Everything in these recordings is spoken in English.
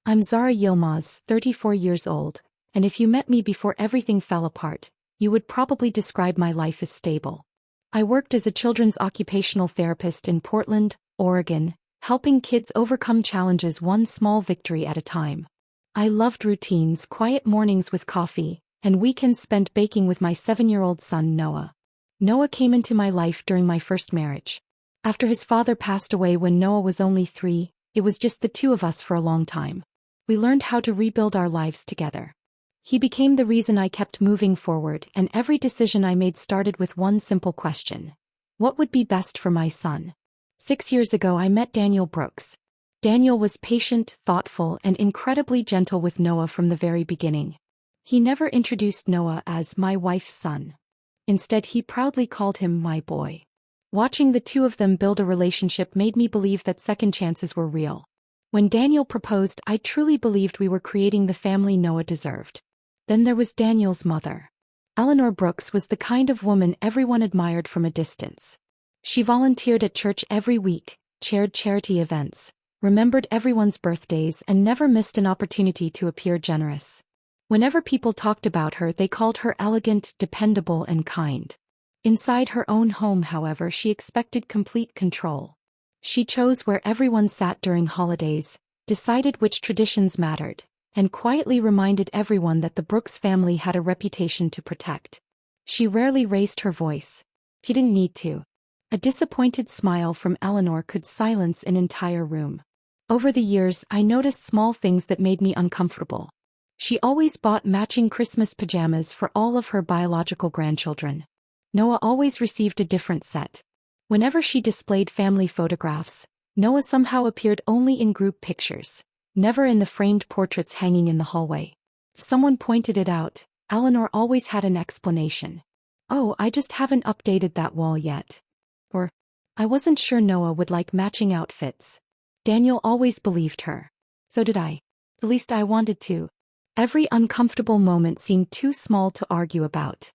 I'm Zara Yilmaz, 34 years old, and if you met me before everything fell apart, you would probably describe my life as stable. I worked as a children's occupational therapist in Portland, Oregon, helping kids overcome challenges one small victory at a time. I loved routines, quiet mornings with coffee, and weekends spent baking with my 7-year-old son Noah. Noah came into my life during my first marriage. After his father passed away when Noah was only 3, it was just the two of us for a long time. We learned how to rebuild our lives together. He became the reason I kept moving forward, and every decision I made started with one simple question: what would be best for my son? 6 years ago I met Daniel Brooks. Daniel was patient, thoughtful, and incredibly gentle with Noah from the very beginning. He never introduced Noah as my wife's son. Instead, he proudly called him my boy. Watching the two of them build a relationship made me believe that second chances were real. When Daniel proposed, I truly believed we were creating the family Noah deserved. Then there was Daniel's mother. Eleanor Brooks was the kind of woman everyone admired from a distance. She volunteered at church every week, chaired charity events, remembered everyone's birthdays, and never missed an opportunity to appear generous. Whenever people talked about her, they called her elegant, dependable, and kind. Inside her own home, however, she expected complete control. She chose where everyone sat during holidays, decided which traditions mattered, and quietly reminded everyone that the Brooks family had a reputation to protect. She rarely raised her voice. She didn't need to. A disappointed smile from Eleanor could silence an entire room. Over the years, I noticed small things that made me uncomfortable. She always bought matching Christmas pajamas for all of her biological grandchildren. Noah always received a different set. Whenever she displayed family photographs, Noah somehow appeared only in group pictures, never in the framed portraits hanging in the hallway. If someone pointed it out, Eleanor always had an explanation. "Oh, I just haven't updated that wall yet." Or, "I wasn't sure Noah would like matching outfits." Daniel always believed her. So did I. At least I wanted to. Every uncomfortable moment seemed too small to argue about.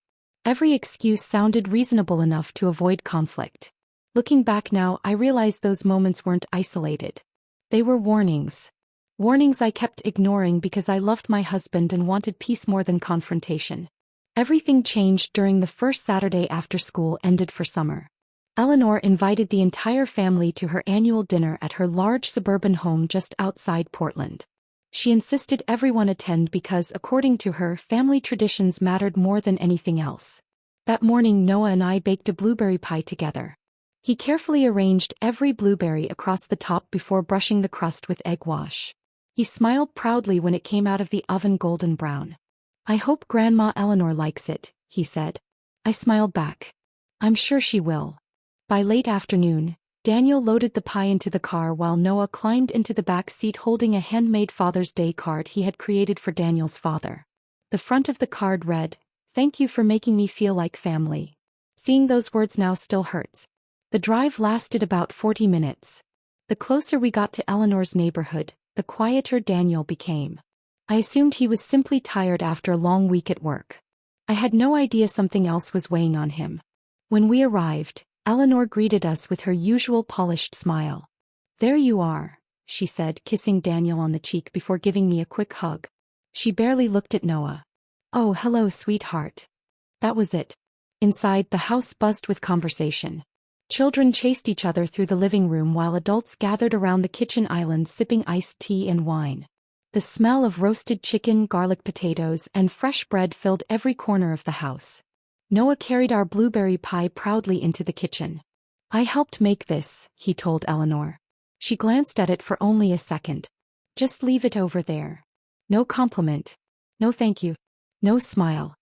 Every excuse sounded reasonable enough to avoid conflict. Looking back now, I realize those moments weren't isolated. They were warnings. Warnings I kept ignoring because I loved my husband and wanted peace more than confrontation. Everything changed during the first Saturday after school ended for summer. Eleanor invited the entire family to her annual dinner at her large suburban home just outside Portland. She insisted everyone attend because, according to her, family traditions mattered more than anything else. That morning, Noah and I baked a blueberry pie together. He carefully arranged every blueberry across the top before brushing the crust with egg wash. He smiled proudly when it came out of the oven golden brown. "I hope Grandma Eleanor likes it," he said. I smiled back. "I'm sure she will." By late afternoon, Daniel loaded the pie into the car while Noah climbed into the back seat holding a handmade Father's Day card he had created for Daniel's father. The front of the card read, "Thank you for making me feel like family." Seeing those words now still hurts. The drive lasted about 40 minutes. The closer we got to Eleanor's neighborhood, the quieter Daniel became. I assumed he was simply tired after a long week at work. I had no idea something else was weighing on him. When we arrived, Eleanor greeted us with her usual polished smile. "There you are," she said, kissing Daniel on the cheek before giving me a quick hug. She barely looked at Noah. "Oh, hello, sweetheart." That was it. Inside, the house buzzed with conversation. Children chased each other through the living room while adults gathered around the kitchen island sipping iced tea and wine. The smell of roasted chicken, garlic potatoes, and fresh bread filled every corner of the house. Noah carried our blueberry pie proudly into the kitchen. "I helped make this," he told Eleanor. She glanced at it for only a second. "Just leave it over there." No compliment. No thank you. No smile.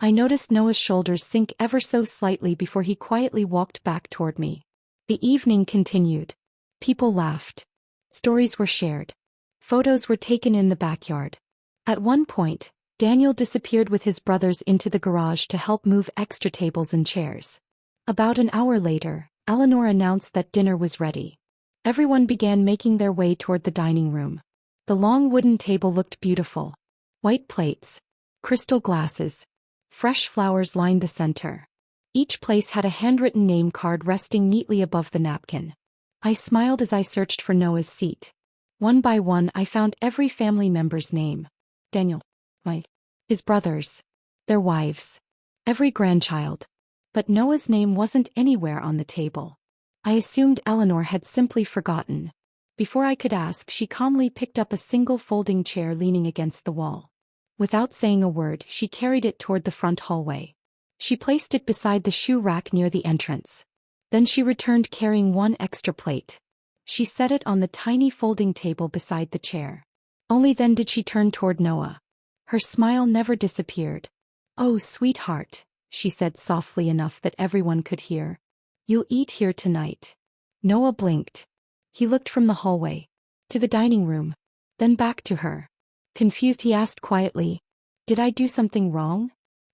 I noticed Noah's shoulders sink ever so slightly before he quietly walked back toward me. The evening continued. People laughed. Stories were shared. Photos were taken in the backyard. At one point, Daniel disappeared with his brothers into the garage to help move extra tables and chairs. About an hour later, Eleanor announced that dinner was ready. Everyone began making their way toward the dining room. The long wooden table looked beautiful. White plates, crystal glasses, fresh flowers lined the center. Each place had a handwritten name card resting neatly above the napkin. I smiled as I searched for Noah's seat. One by one I found every family member's name. Daniel. His brothers. Their wives. Every grandchild. But Noah's name wasn't anywhere on the table. I assumed Eleanor had simply forgotten. Before I could ask, she calmly picked up a single folding chair leaning against the wall. Without saying a word, she carried it toward the front hallway. She placed it beside the shoe rack near the entrance. Then she returned carrying one extra plate. She set it on the tiny folding table beside the chair. Only then did she turn toward Noah. Her smile never disappeared. "Oh, sweetheart," she said softly enough that everyone could hear. "You'll eat here tonight." Noah blinked. He looked from the hallway to the dining room, then back to her. Confused, he asked quietly, "Did I do something wrong?"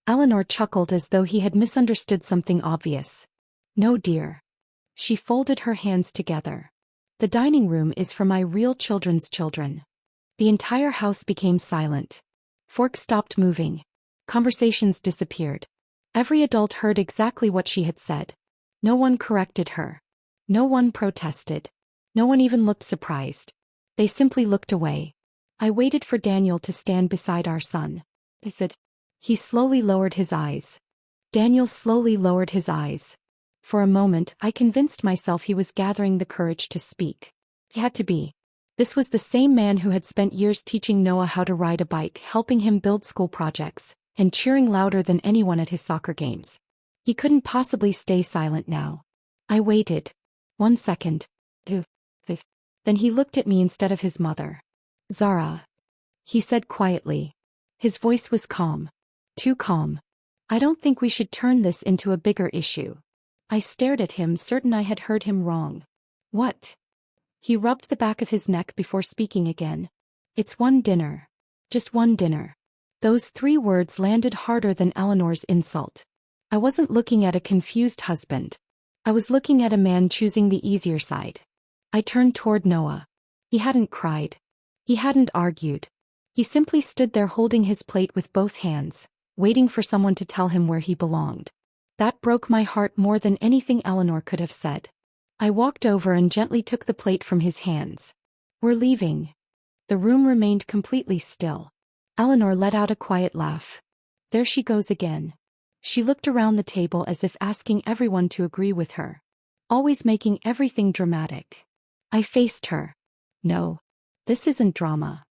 Eleanor chuckled as though he had misunderstood something obvious. "No, dear." She folded her hands together. "The dining room is for my real children's children." The entire house became silent. Forks stopped moving. Conversations disappeared. Every adult heard exactly what she had said. No one corrected her. No one protested. No one even looked surprised. They simply looked away. I waited for Daniel to stand beside our son. I said. He slowly lowered his eyes. Daniel slowly lowered his eyes. For a moment, I convinced myself he was gathering the courage to speak. He had to be. This was the same man who had spent years teaching Noah how to ride a bike, helping him build school projects, and cheering louder than anyone at his soccer games. He couldn't possibly stay silent now. I waited. 1 second. 2. Then he looked at me instead of his mother. "Zara," he said quietly. His voice was calm. Too calm. "I don't think we should turn this into a bigger issue." I stared at him, certain I had heard him wrong. "What?" He rubbed the back of his neck before speaking again. "It's one dinner. Just one dinner." Those 3 words landed harder than Eleanor's insult. I wasn't looking at a confused husband. I was looking at a man choosing the easier side. I turned toward Noah. He hadn't cried. He hadn't argued. He simply stood there holding his plate with both hands, waiting for someone to tell him where he belonged. That broke my heart more than anything Eleanor could have said. I walked over and gently took the plate from his hands. "We're leaving." The room remained completely still. Eleanor let out a quiet laugh. "There she goes again." She looked around the table as if asking everyone to agree with her. Always making everything dramatic. I faced her. "No. This isn't drama.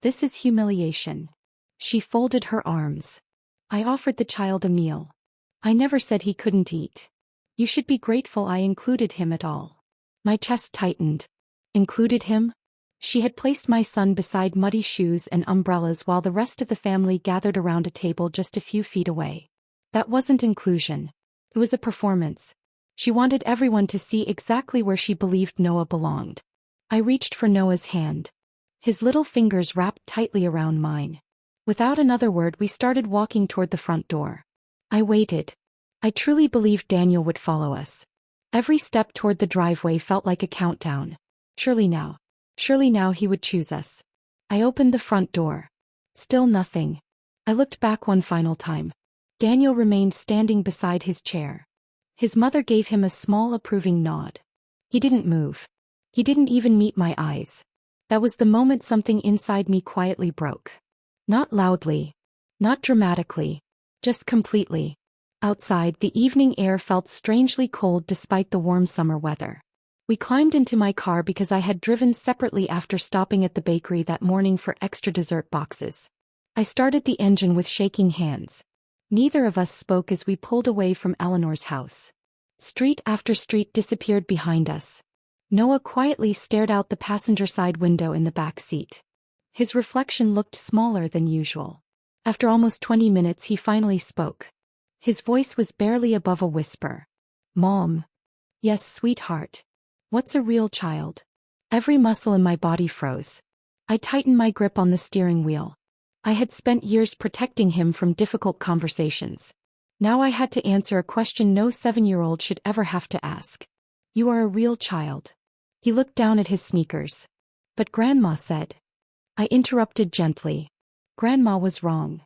This is humiliation." She folded her arms. "I offered the child a meal. I never said he couldn't eat. You should be grateful I included him at all." My chest tightened. Included him? She had placed my son beside muddy shoes and umbrellas while the rest of the family gathered around a table just a few feet away. That wasn't inclusion. It was a performance. She wanted everyone to see exactly where she believed Noah belonged. I reached for Noah's hand. His little fingers wrapped tightly around mine. Without another word, we started walking toward the front door. I waited. I truly believed Daniel would follow us. Every step toward the driveway felt like a countdown. Surely now he would choose us. I opened the front door. Still nothing. I looked back one final time. Daniel remained standing beside his chair. His mother gave him a small approving nod. He didn't move. He didn't even meet my eyes. That was the moment something inside me quietly broke. Not loudly. Not dramatically. Just completely. Outside, the evening air felt strangely cold despite the warm summer weather. We climbed into my car because I had driven separately after stopping at the bakery that morning for extra dessert boxes. I started the engine with shaking hands. Neither of us spoke as we pulled away from Eleanor's house. Street after street disappeared behind us. Noah quietly stared out the passenger side window in the back seat. His reflection looked smaller than usual. After almost 20 minutes, he finally spoke. His voice was barely above a whisper. "Mom." "Yes, sweetheart." "What's a real child?" Every muscle in my body froze. I tightened my grip on the steering wheel. I had spent years protecting him from difficult conversations. Now I had to answer a question no 7-year-old should ever have to ask. "You are a real child." He looked down at his sneakers. "But Grandma said." I interrupted gently. "Grandma was wrong."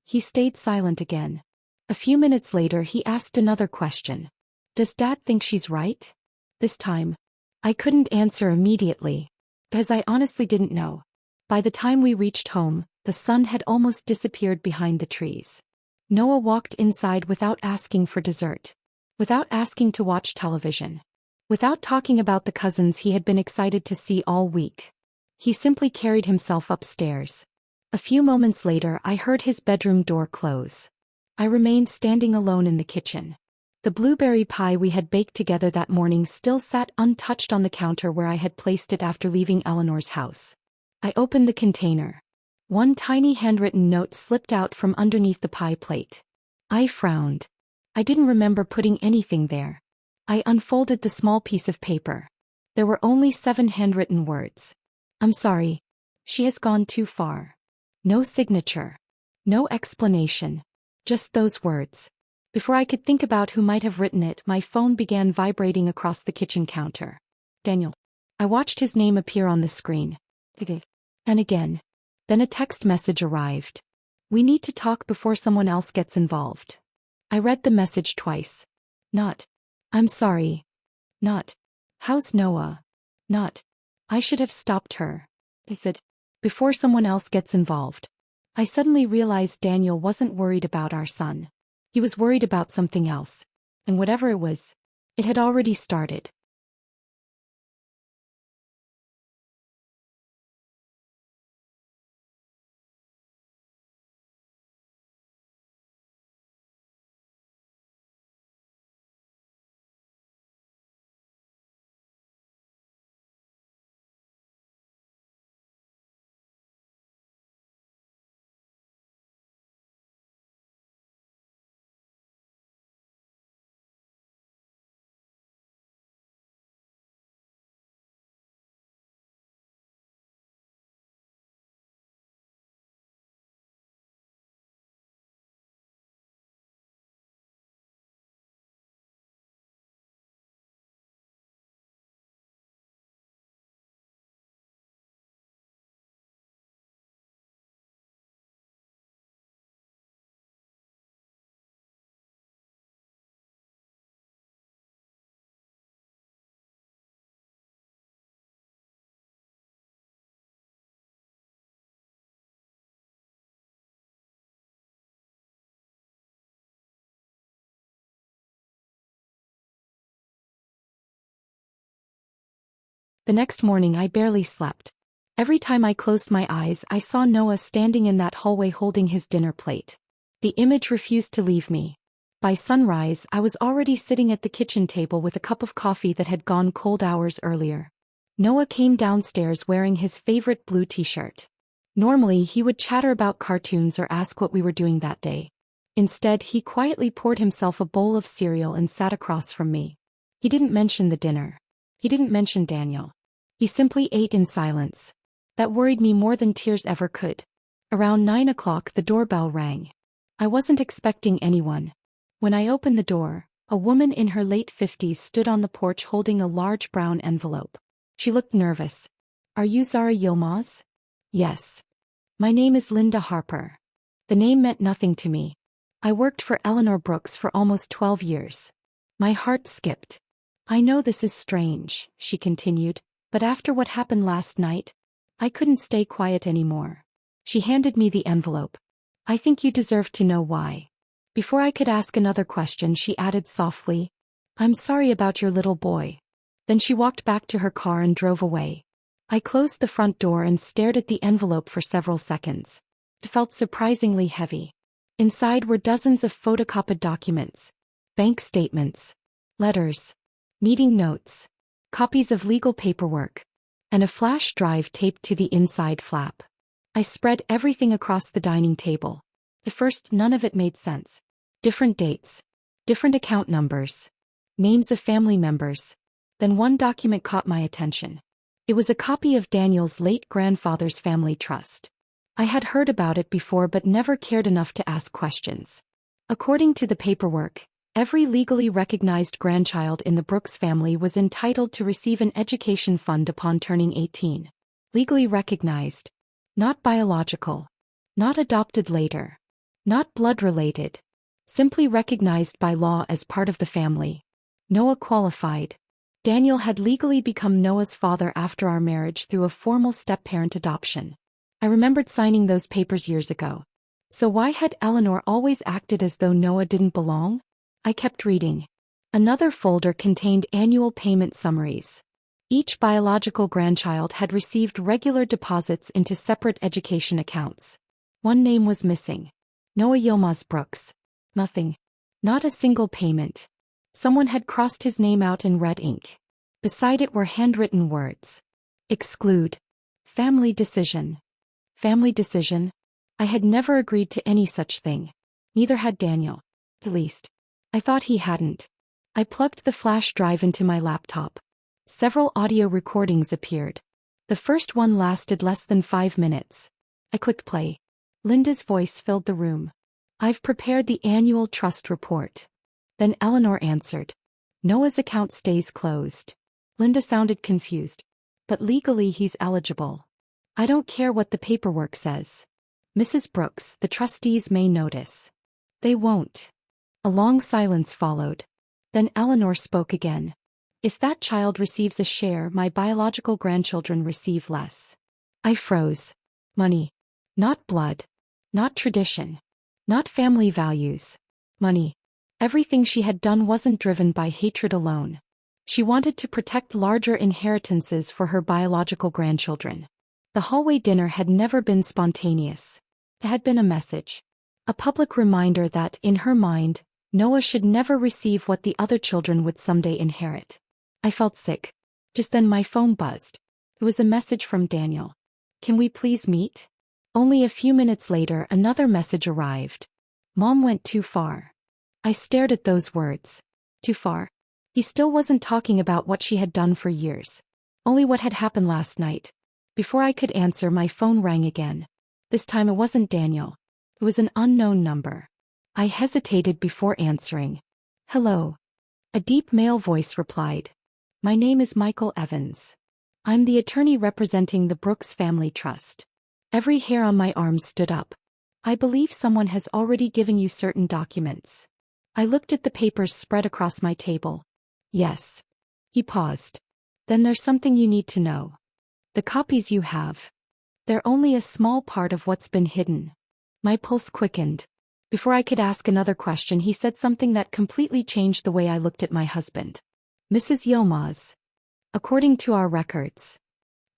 He stayed silent again. A few minutes later, he asked another question. "Does Dad think she's right?" This time, I couldn't answer immediately. Because I honestly didn't know. By the time we reached home, the sun had almost disappeared behind the trees. Noah walked inside without asking for dessert. Without asking to watch television. Without talking about the cousins he had been excited to see all week. He simply carried himself upstairs. A few moments later I heard his bedroom door close. I remained standing alone in the kitchen. The blueberry pie we had baked together that morning still sat untouched on the counter where I had placed it after leaving Eleanor's house. I opened the container. One tiny handwritten note slipped out from underneath the pie plate. I frowned. I didn't remember putting anything there. I unfolded the small piece of paper. There were only 7 handwritten words. I'm sorry. She has gone too far. No signature. No explanation. Just those words. Before I could think about who might have written it, my phone began vibrating across the kitchen counter. Daniel. I watched his name appear on the screen. And again. Then a text message arrived. We need to talk before someone else gets involved. I read the message twice. Not. I'm sorry. Not. How's Noah? Not. I should have stopped her. I said. Before someone else gets involved. I suddenly realized Daniel wasn't worried about our son. He was worried about something else. And whatever it was, it had already started. The next morning I barely slept. Every time I closed my eyes I saw Noah standing in that hallway holding his dinner plate. The image refused to leave me. By sunrise I was already sitting at the kitchen table with a cup of coffee that had gone cold hours earlier. Noah came downstairs wearing his favorite blue t-shirt. Normally he would chatter about cartoons or ask what we were doing that day. Instead he quietly poured himself a bowl of cereal and sat across from me. He didn't mention the dinner. He didn't mention Daniel. He simply ate in silence. That worried me more than tears ever could. Around 9 o'clock the doorbell rang. I wasn't expecting anyone. When I opened the door, a woman in her late 50s stood on the porch holding a large brown envelope. She looked nervous. Are you Zara Yilmaz? Yes. My name is Linda Harper. The name meant nothing to me. I worked for Eleanor Brooks for almost 12 years. My heart skipped. I know this is strange, she continued, but after what happened last night, I couldn't stay quiet anymore. She handed me the envelope. I think you deserve to know why. Before I could ask another question she added softly, I'm sorry about your little boy. Then she walked back to her car and drove away. I closed the front door and stared at the envelope for several seconds. It felt surprisingly heavy. Inside were dozens of photocopied documents, bank statements, letters, meeting notes, copies of legal paperwork, and a flash drive taped to the inside flap. I spread everything across the dining table. At first none of it made sense. Different dates, different account numbers, names of family members. Then one document caught my attention. It was a copy of Daniel's late grandfather's family trust. I had heard about it before but never cared enough to ask questions. According to the paperwork, every legally recognized grandchild in the Brooks family was entitled to receive an education fund upon turning 18. Legally recognized. Not biological. Not adopted later. Not blood-related. Simply recognized by law as part of the family. Noah qualified. Daniel had legally become Noah's father after our marriage through a formal step-parent adoption. I remembered signing those papers years ago. So why had Eleanor always acted as though Noah didn't belong? I kept reading. Another folder contained annual payment summaries. Each biological grandchild had received regular deposits into separate education accounts. One name was missing. Noah Yilmaz Brooks. Nothing. Not a single payment. Someone had crossed his name out in red ink. Beside it were handwritten words. Exclude. Family decision. Family decision? I had never agreed to any such thing. Neither had Daniel. At least, I thought he hadn't. I plugged the flash drive into my laptop. Several audio recordings appeared. The first one lasted less than 5 minutes. I clicked play. Linda's voice filled the room. I've prepared the annual trust report. Then Eleanor answered. Noah's account stays closed. Linda sounded confused. But legally he's eligible. I don't care what the paperwork says. Mrs. Brooks, the trustees may notice. They won't. A long silence followed. Then Eleanor spoke again. If that child receives a share, my biological grandchildren receive less. I froze. Money. Not blood. Not tradition. Not family values. Money. Everything she had done wasn't driven by hatred alone. She wanted to protect larger inheritances for her biological grandchildren. The hallway dinner had never been spontaneous. It had been a message. A public reminder that, in her mind, Noah should never receive what the other children would someday inherit. I felt sick. Just then my phone buzzed. It was a message from Daniel. Can we please meet? Only a few minutes later another message arrived. Mom went too far. I stared at those words. Too far? He still wasn't talking about what she had done for years. Only what had happened last night. Before I could answer, my phone rang again. This time it wasn't Daniel. It was an unknown number. I hesitated before answering. Hello. A deep male voice replied. My name is Michael Evans. I'm the attorney representing the Brooks Family Trust. Every hair on my arm stood up. I believe someone has already given you certain documents. I looked at the papers spread across my table. Yes. He paused. Then there's something you need to know. The copies you have. They're only a small part of what's been hidden. My pulse quickened. Before I could ask another question, he said something that completely changed the way I looked at my husband. Mrs. Yilmaz. According to our records,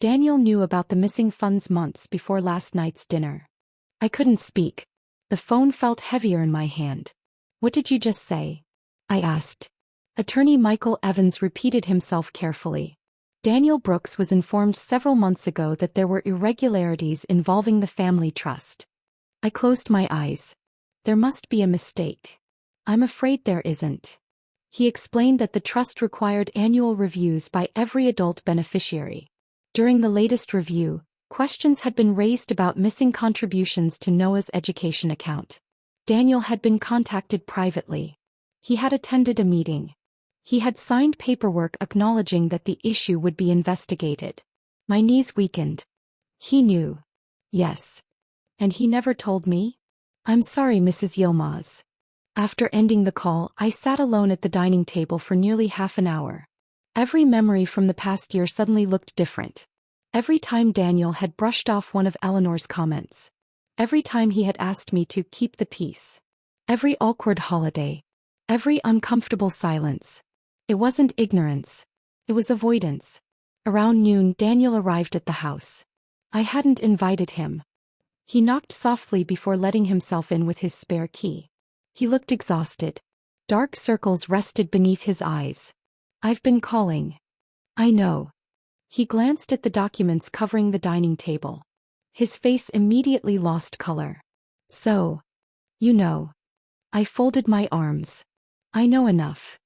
Daniel knew about the missing funds months before last night's dinner. I couldn't speak. The phone felt heavier in my hand. What did you just say? I asked. Attorney Michael Evans repeated himself carefully. Daniel Brooks was informed several months ago that there were irregularities involving the family trust. I closed my eyes. There must be a mistake. I'm afraid there isn't. He explained that the trust required annual reviews by every adult beneficiary. During the latest review, questions had been raised about missing contributions to Noah's education account. Daniel had been contacted privately. He had attended a meeting. He had signed paperwork acknowledging that the issue would be investigated. My knees weakened. He knew. Yes. And he never told me? I'm sorry, Mrs. Yilmaz. After ending the call, I sat alone at the dining table for nearly half an hour. Every memory from the past year suddenly looked different. Every time Daniel had brushed off one of Eleanor's comments. Every time he had asked me to keep the peace. Every awkward holiday. Every uncomfortable silence. It wasn't ignorance. It was avoidance. Around noon, Daniel arrived at the house. I hadn't invited him. He knocked softly before letting himself in with his spare key. He looked exhausted. Dark circles rested beneath his eyes. I've been calling. I know. He glanced at the documents covering the dining table. His face immediately lost color. So, you know. I folded my arms. I know enough.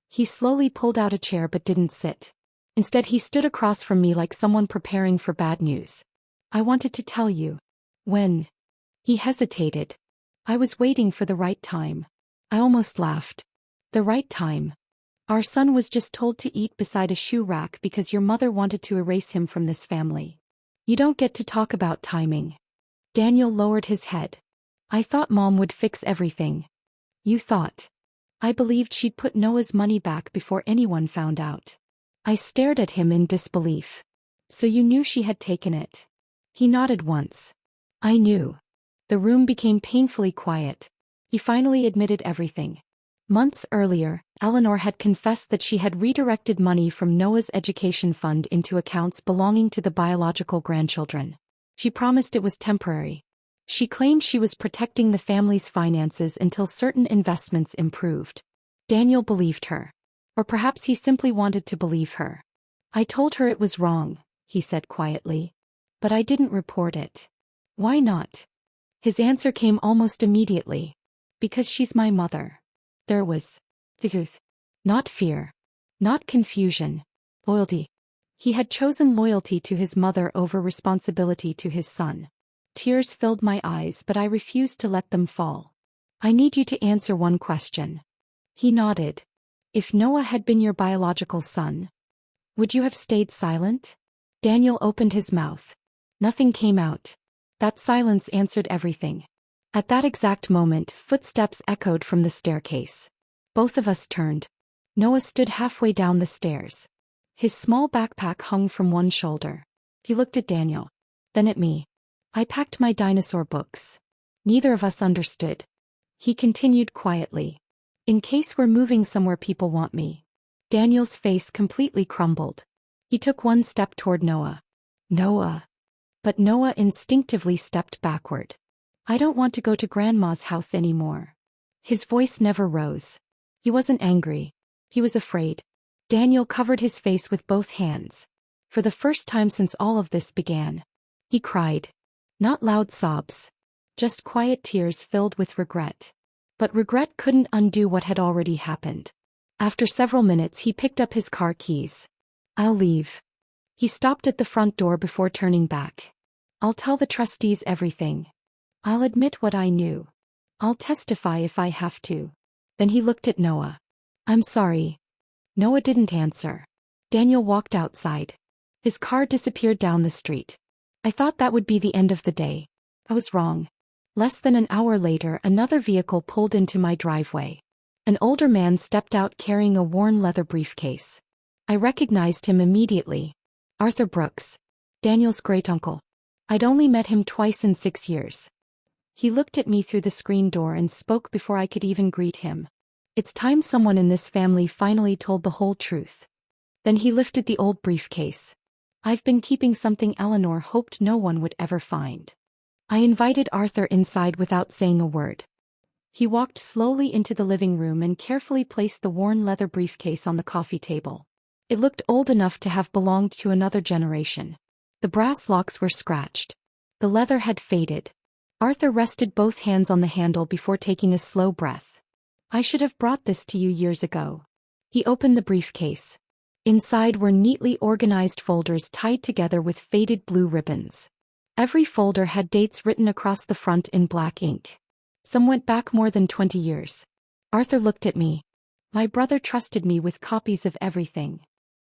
He slowly pulled out a chair but didn't sit. Instead, he stood across from me like someone preparing for bad news. I wanted to tell you. When? He hesitated. I was waiting for the right time. I almost laughed. The right time. Our son was just told to eat beside a shoe rack because your mother wanted to erase him from this family. You don't get to talk about timing. Daniel lowered his head. I thought Mom would fix everything. You thought. I believed she'd put Noah's money back before anyone found out. I stared at him in disbelief. So you knew she had taken it? He nodded once. I knew. The room became painfully quiet. He finally admitted everything. Months earlier, Eleanor had confessed that she had redirected money from Noah's education fund into accounts belonging to the biological grandchildren. She promised it was temporary. She claimed she was protecting the family's finances until certain investments improved. Daniel believed her. Or perhaps he simply wanted to believe her. I told her it was wrong, he said quietly. But I didn't report it. Why not? His answer came almost immediately. Because she's my mother. There was truth. Not fear. Not confusion. Loyalty. He had chosen loyalty to his mother over responsibility to his son. Tears filled my eyes, but I refused to let them fall. I need you to answer one question. He nodded. If Noah had been your biological son, would you have stayed silent? Daniel opened his mouth. Nothing came out. That silence answered everything. At that exact moment, footsteps echoed from the staircase. Both of us turned. Noah stood halfway down the stairs. His small backpack hung from one shoulder. He looked at Daniel. Then at me. I packed my dinosaur books. Neither of us understood. He continued quietly. In case we're moving somewhere people want me. Daniel's face completely crumbled. He took one step toward Noah. Noah. But Noah instinctively stepped backward. I don't want to go to Grandma's house anymore. His voice never rose. He wasn't angry. He was afraid. Daniel covered his face with both hands. For the first time since all of this began. He cried. Not loud sobs. Just quiet tears filled with regret. But regret couldn't undo what had already happened. After several minutes he picked up his car keys. I'll leave. He stopped at the front door before turning back. I'll tell the trustees everything. I'll admit what I knew. I'll testify if I have to. Then he looked at Noah. I'm sorry. Noah didn't answer. Daniel walked outside. His car disappeared down the street. I thought that would be the end of the day. I was wrong. Less than an hour later, another vehicle pulled into my driveway. An older man stepped out carrying a worn leather briefcase. I recognized him immediately. Arthur Brooks. Daniel's great-uncle. I'd only met him twice in 6 years. He looked at me through the screen door and spoke before I could even greet him. It's time someone in this family finally told the whole truth. Then he lifted the old briefcase. I've been keeping something Eleanor hoped no one would ever find. I invited Arthur inside without saying a word. He walked slowly into the living room and carefully placed the worn leather briefcase on the coffee table. It looked old enough to have belonged to another generation. The brass locks were scratched. The leather had faded. Arthur rested both hands on the handle before taking a slow breath. I should have brought this to you years ago. He opened the briefcase. Inside were neatly organized folders tied together with faded blue ribbons. Every folder had dates written across the front in black ink. Some went back more than 20 years. Arthur looked at me. My brother trusted me with copies of everything.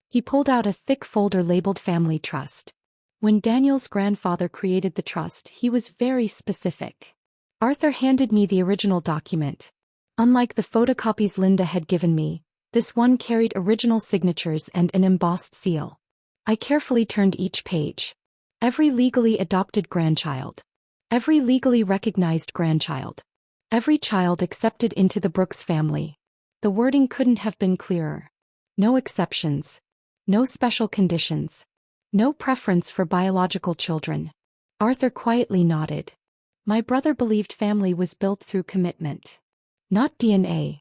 He pulled out a thick folder labeled Family Trust. When Daniel's grandfather created the trust, he was very specific. Arthur handed me the original document. Unlike the photocopies Linda had given me, this one carried original signatures and an embossed seal. I carefully turned each page. Every legally adopted grandchild. Every legally recognized grandchild. Every child accepted into the Brooks family. The wording couldn't have been clearer. No exceptions. No special conditions. No preference for biological children. Arthur quietly nodded. My brother believed family was built through commitment. Not DNA.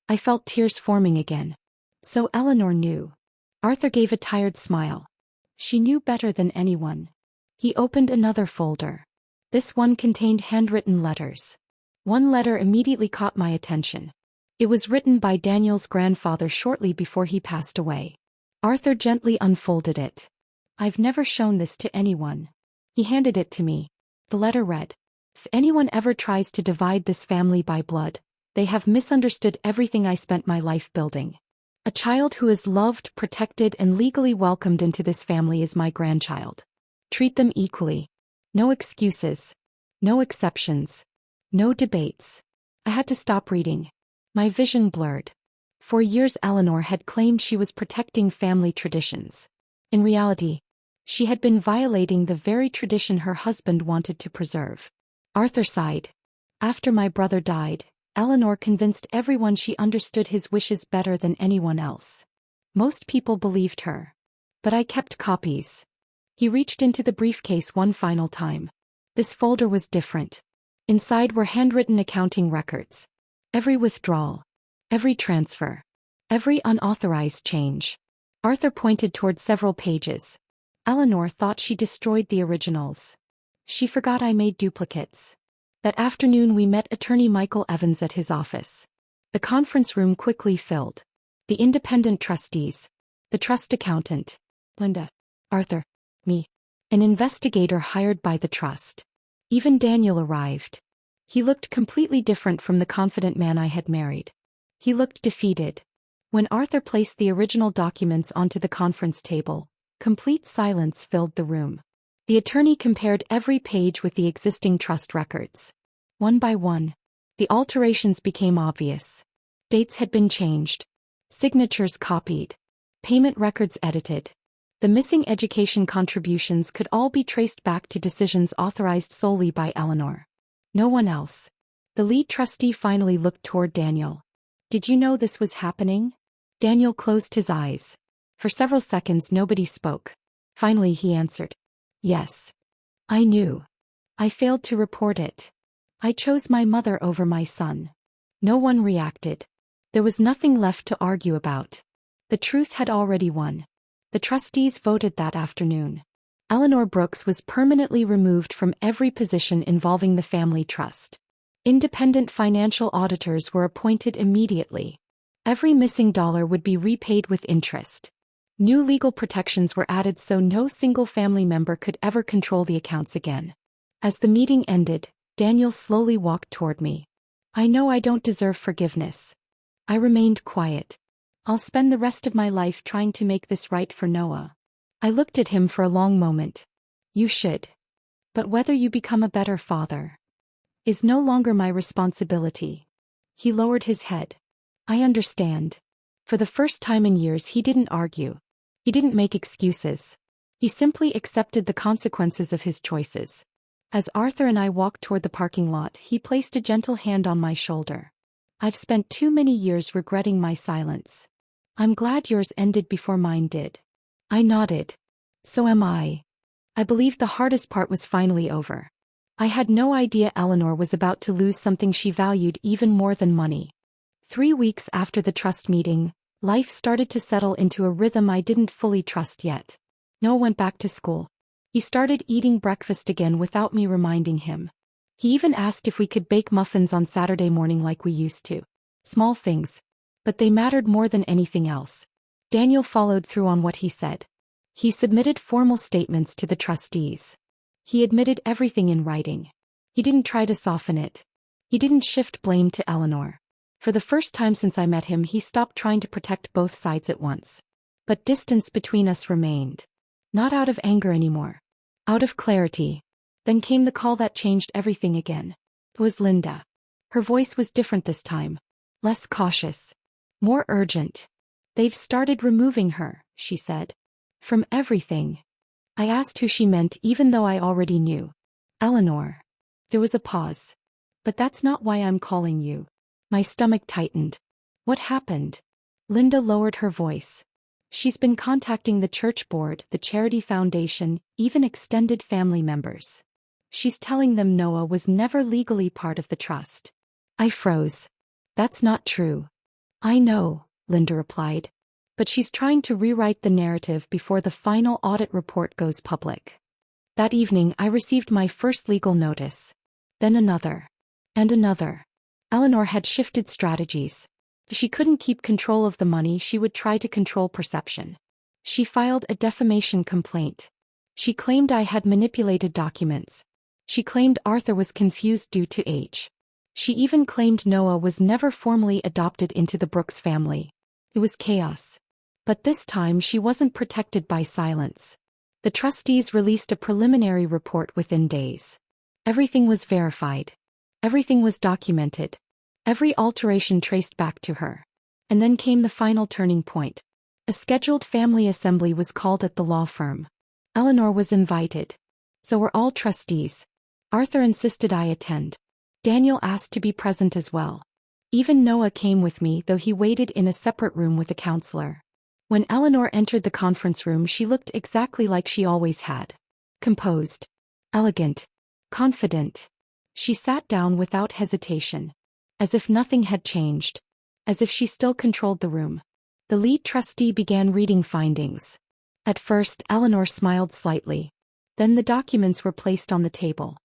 I felt tears forming again. So Eleanor knew. Arthur gave a tired smile. She knew better than anyone. He opened another folder. This one contained handwritten letters. One letter immediately caught my attention. It was written by Daniel's grandfather shortly before he passed away. Arthur gently unfolded it. I've never shown this to anyone. He handed it to me. The letter read, if anyone ever tries to divide this family by blood, they have misunderstood everything I spent my life building. A child who is loved, protected, and legally welcomed into this family is my grandchild. Treat them equally. No excuses. No exceptions. No debates. I had to stop reading. My vision blurred. For years Eleanor had claimed she was protecting family traditions. In reality, she had been violating the very tradition her husband wanted to preserve. Arthur sighed. After my brother died, Eleanor convinced everyone she understood his wishes better than anyone else. Most people believed her. But I kept copies. He reached into the briefcase one final time. This folder was different. Inside were handwritten accounting records. Every withdrawal. Every transfer. Every unauthorized change. Arthur pointed toward several pages. Eleanor thought she destroyed the originals. She forgot I made duplicates. That afternoon we met attorney Michael Evans at his office. The conference room quickly filled. The independent trustees. The trust accountant. Linda. Arthur. Me. An investigator hired by the trust. Even Daniel arrived. He looked completely different from the confident man I had married. He looked defeated. When Arthur placed the original documents onto the conference table, complete silence filled the room. The attorney compared every page with the existing trust records. One by one, the alterations became obvious. Dates had been changed. Signatures copied. Payment records edited. The missing education contributions could all be traced back to decisions authorized solely by Eleanor. No one else. The lead trustee finally looked toward Daniel. Did you know this was happening? Daniel closed his eyes. For several seconds nobody spoke. Finally he answered. Yes. I knew. I failed to report it. I chose my mother over my son. No one reacted. There was nothing left to argue about. The truth had already won. The trustees voted that afternoon. Eleanor Brooks was permanently removed from every position involving the family trust. Independent financial auditors were appointed immediately. Every missing dollar would be repaid with interest. New legal protections were added so no single family member could ever control the accounts again. As the meeting ended, Daniel slowly walked toward me. I know I don't deserve forgiveness. I remained quiet. I'll spend the rest of my life trying to make this right for Noah. I looked at him for a long moment. You should. But whether you become a better father is no longer my responsibility. He lowered his head. I understand. For the first time in years he didn't argue. He didn't make excuses. He simply accepted the consequences of his choices. As Arthur and I walked toward the parking lot, he placed a gentle hand on my shoulder. I've spent too many years regretting my silence. I'm glad yours ended before mine did. I nodded. So am I. I believed the hardest part was finally over. I had no idea Eleanor was about to lose something she valued even more than money. 3 weeks after the trust meeting, life started to settle into a rhythm I didn't fully trust yet. Noah went back to school. He started eating breakfast again without me reminding him. He even asked if we could bake muffins on Saturday morning like we used to. Small things. But they mattered more than anything else. Daniel followed through on what he said. He submitted formal statements to the trustees. He admitted everything in writing. He didn't try to soften it. He didn't shift blame to Eleanor. For the first time since I met him, he stopped trying to protect both sides at once. But distance between us remained. Not out of anger anymore. Out of clarity. Then came the call that changed everything again. It was Linda. Her voice was different this time. Less cautious. More urgent. They've started removing her, she said. From everything. I asked who she meant even though I already knew. Eleanor. There was a pause. But that's not why I'm calling you. My stomach tightened. What happened? Linda lowered her voice. She's been contacting the church board, the charity foundation, even extended family members. She's telling them Noah was never legally part of the trust. I froze. That's not true. I know, Linda replied. But she's trying to rewrite the narrative before the final audit report goes public. That evening I received my first legal notice. Then another. And another. Eleanor had shifted strategies. If she couldn't keep control of the money, she would try to control perception. She filed a defamation complaint. She claimed I had manipulated documents. She claimed Arthur was confused due to age. She even claimed Noah was never formally adopted into the Brooks family. It was chaos. But this time she wasn't protected by silence. The trustees released a preliminary report within days. Everything was verified. Everything was documented. Every alteration traced back to her. And then came the final turning point. A scheduled family assembly was called at the law firm. Eleanor was invited. So were all trustees. Arthur insisted I attend. Daniel asked to be present as well. Even Noah came with me, though he waited in a separate room with a counselor. When Eleanor entered the conference room, she looked exactly like she always had. Composed. Elegant. Confident. She sat down without hesitation. As if nothing had changed. As if she still controlled the room. The lead trustee began reading findings. At first, Eleanor smiled slightly. Then the documents were placed on the table.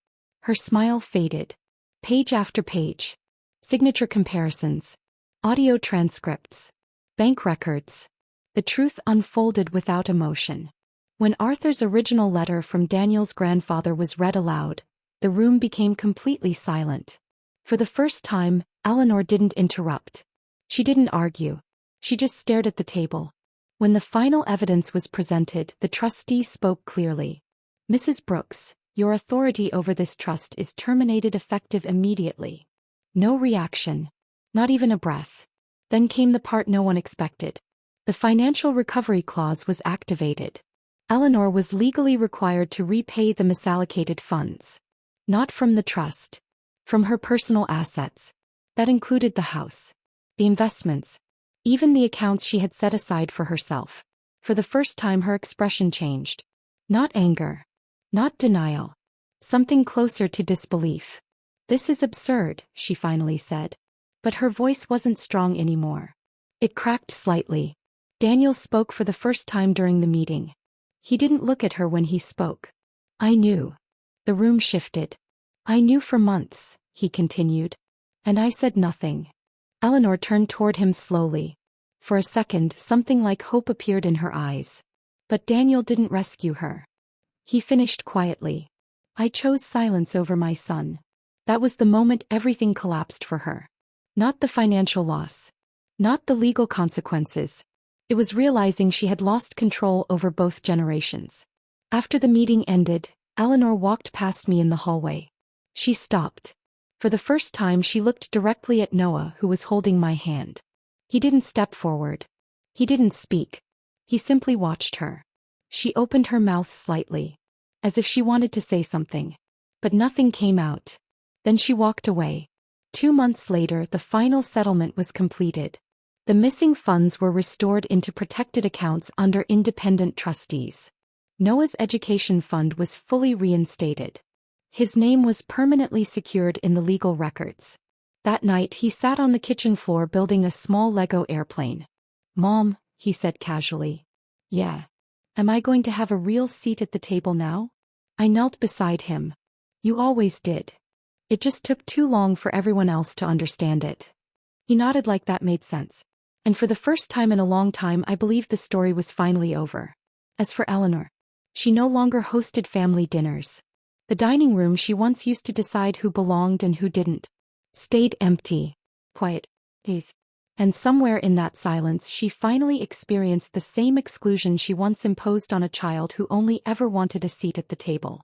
Her smile faded. Page after page. Signature comparisons. Audio transcripts. Bank records. The truth unfolded without emotion. When Arthur's original letter from Daniel's grandfather was read aloud, the room became completely silent. For the first time, Eleanor didn't interrupt. She didn't argue. She just stared at the table. When the final evidence was presented, the trustee spoke clearly. Mrs. Brooks, your authority over this trust is terminated effective immediately. No reaction. Not even a breath. Then came the part no one expected. The financial recovery clause was activated. Eleanor was legally required to repay the misallocated funds. Not from the trust. From her personal assets. That included the house. The investments. Even the accounts she had set aside for herself. For the first time her expression changed. Not anger. Not denial. Something closer to disbelief. This is absurd, she finally said. But her voice wasn't strong anymore. It cracked slightly. Daniel spoke for the first time during the meeting. He didn't look at her when he spoke. I knew. The room shifted. I knew for months, he continued. And I said nothing. Eleanor turned toward him slowly. For a second, something like hope appeared in her eyes. But Daniel didn't rescue her. He finished quietly. I chose silence over my son. That was the moment everything collapsed for her. Not the financial loss. Not the legal consequences. It was realizing she had lost control over both generations. After the meeting ended, Eleanor walked past me in the hallway. She stopped. For the first time she looked directly at Noah, who was holding my hand. He didn't step forward. He didn't speak. He simply watched her. She opened her mouth slightly. As if she wanted to say something. But nothing came out. Then she walked away. 2 months later, the final settlement was completed. The missing funds were restored into protected accounts under independent trustees. Noah's education fund was fully reinstated. His name was permanently secured in the legal records. That night he sat on the kitchen floor building a small Lego airplane. Mom, he said casually. Yeah. Am I going to have a real seat at the table now? I knelt beside him. You always did. It just took too long for everyone else to understand it. He nodded like that made sense. And for the first time in a long time I believed the story was finally over. As for Eleanor, she no longer hosted family dinners. The dining room she once used to decide who belonged and who didn't stayed empty, quiet, and somewhere in that silence she finally experienced the same exclusion she once imposed on a child who only ever wanted a seat at the table.